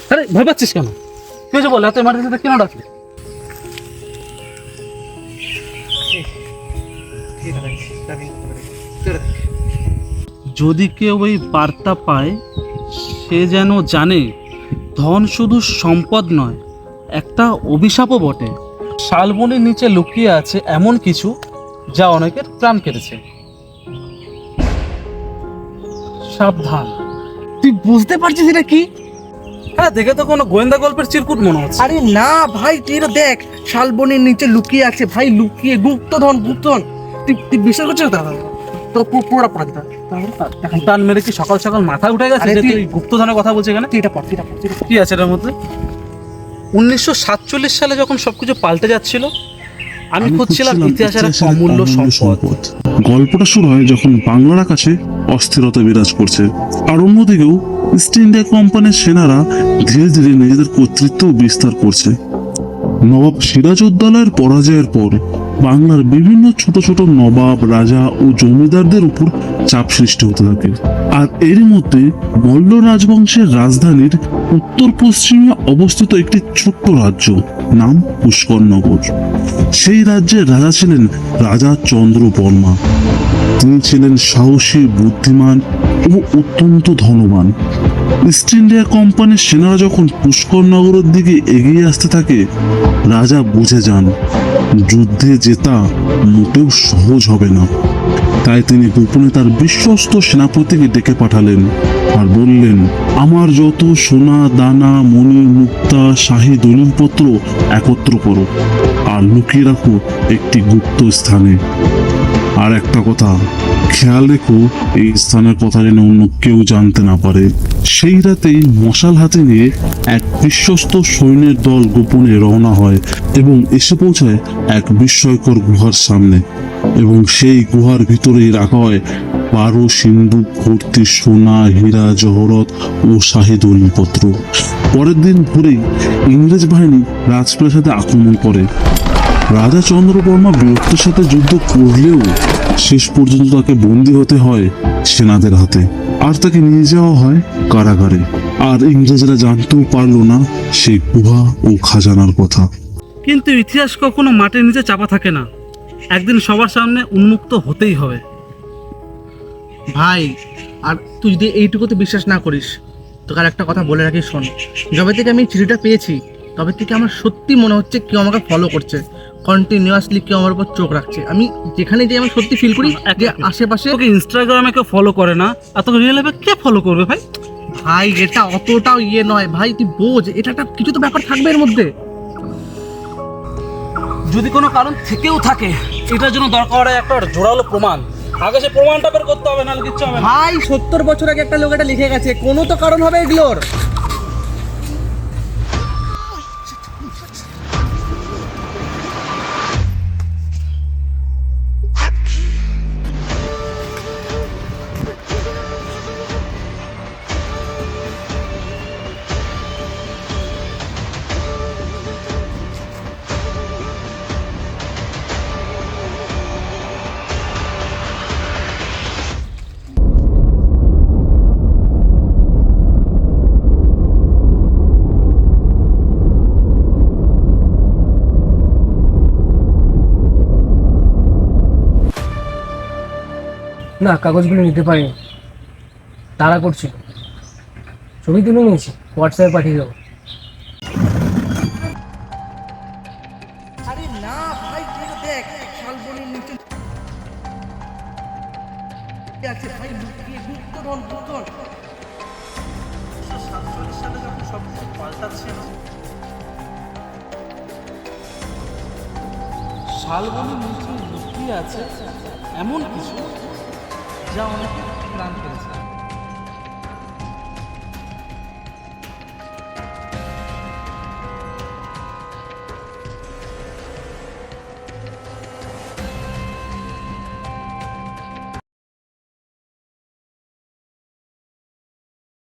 আরে ভয় পাচ্ছিস কেন? কি হয়েছে বল, এত এমার্জেন্সিতে কেন ডাকলি? যদি কেউ ওই বার্তা পায়, সে যেন জানে ধন শুধু সম্পদ নয়, একটা অভিশাপও বটে। শালবনির নিচে লুকিয়ে আছে এমন কিছু যা অনেকের প্রাণ কেটেছে। সাবধান। তুই বুঝতে পারছিস এটা কি? হ্যাঁ, দেখে তো কোনো গোয়েন্দা গল্পের চিরকুট মনে হচ্ছে। আরে না ভাই, তুই এটা দেখ, শালবনির নিচে লুকিয়ে আছে ভাই, লুকিয়ে গুপ্তধন। তুই বিশ্বাস করছিস না? তো পুরোটা পড়া দিতে টান মেরে কি সকাল সকাল মাথা উঠে গেছে আরে যে তুই- তুই গুপ্তধনের কথা বলছিস এখানে? তুই এটা পড়, তুই এটা পড়। কি আছে এটার মধ্যে? 1947 সালে যখন সবকিছু পাল্টে যাচ্ছিল, আমি খুঁজছিলাম ইতিহাসের এক অমূল্য সম্পদ। গল্পটা শুরু হয় যখন বাংলার আকাশে অস্থিরতা বিরাজ করছে, আর অন্যদিকেও ইস্ট ইন্ডিয়া কোম্পানির সেনারা ধীরে ধীরে নিজেদের কর্তৃত্ব বিস্তার করছে। নবাব সিরাজউদ্দৌলার পরাজয়ের পর বাংলার বিভিন্ন ছোট ছোট নবাব, রাজা ও জমিদারদের উপর চাপ সৃষ্টি হতে থাকে। আর এর মধ্যে মল্ল রাজবংশের রাজধানীর উত্তর পশ্চিমে অবস্থিত একটি ছোট্ট রাজ্য, নাম পুষ্করনগর। সেই রাজ্যের রাজা ছিলেন রাজা চন্দ্রবর্মা। তিনি ছিলেন সাহসী, বুদ্ধিমান ও অত্যন্ত ধনবান। ইস্ট ইন্ডিয়া কোম্পানির সেনারা যখন পুষ্করনগরের দিকে এগিয়ে আসতে থাকে, রাজা বুঝে যান যুদ্ধে জেতা মোটেও সহজ হবে না। তাই তিনি গোপনে তার বিশ্বস্ত সেনাপতিকে ডেকে পাঠালেন আর বললেন, আমার যত সোনা দানা, মণি মুক্তা, শাহী দলিলপত্র একত্র করো আর লুকিয়ে রাখো একটি গুপ্ত স্থানে। আর একটা কথা, খেয়াল রেখো এই স্থানের কথা যেন অন্য কেউ জানতে না পারে। সেই রাতেই মশাল হাতে নিয়ে এক বিশ্বস্ত সৈন্যের দল গোপনে রওনা হয় এবং এসে পৌঁছায় এক বিস্ময়কর গুহার সামনে। এবং সেই গুহার ভিতরেই রাখা হয় 12 সিন্ধুক ভর্তি সোনা, হীরা জহরত ও শাহী দলিলপত্র। পরের দিন ভোরেই ইংরেজ বাহিনী রাজপ্রাসাদে আক্রমণ করে। রাজা চন্দ্রবর্মা বীরত্বের সাথে যুদ্ধ করলেও শেষ পর্যন্ত তাকে বন্দী হতে হয় সেনাদের হাতে, আর তাকে নিয়ে যাওয়া হয় কারাগারে। আর ইংরেজরা জানতেও পারলো না সেই গুহা ও খাজানার কথা। কিন্তু ইতিহাস কখনো মাটির নিচে চাপা থাকে না, একদিন সবার সামনে উন্মুক্ত হতেই হবে। ভাই, আর তুই যদি এইটুকুতে বিশ্বাস না করিস, তোকে আর একটা কথা বলে রাখি, শোন। যবে থেকে আমি চিঠিটা পেয়েছি, তবে থেকে আমার সত্যি মনে হচ্ছে কেউ আমাকে ফলো করছে, কন্টিনিউয়াসলি কেউ আমার উপর চোখ রাখছে। আমি যেখানে যাই আমি সত্যি ফিল করি যে আশেপাশে। তোকে ইনস্টাগ্রামে কেউ ফলো করে না, আর তোকে রিয়েল লাইফে কে ফলো করবে ভাই? ভাই এটা অতটাও ইয়ে নয় ভাই, তুই বোঝ, এটা একটা কিছু তো ব্যাপার থাকবে এর মধ্যে। যদি কোনো কারণ থেকেও থাকে, এটার জন্য দরকার হয় একটা জোরালো প্রমাণ। আগে সে প্রমাণটা বের করতে হবে, নাহলে কিচ্ছু হবে না। ভাই 70 বছর আগে একটা লোক এটা লিখে গেছে, কোনো তো কারণ হবে এগুলোর। না, কাগজগুলো নিতে পারিনি, তাড়া করছিল। ছবি তুলে নিয়েছি, হোয়াটসঅ্যাপে পাঠিয়ে দেবো। আরে না ভাই, তুই দেখ, শালবনির নিচে আছে ভাই, লুকিয়ে গুপ্তধন। 1947 সালে যখন সবকিছু পাল্টাচ্ছিল, শালবনির নিচে লুকিয়ে আছে এমন কিছু যা অনেকে প্রাণ পেয়েছে।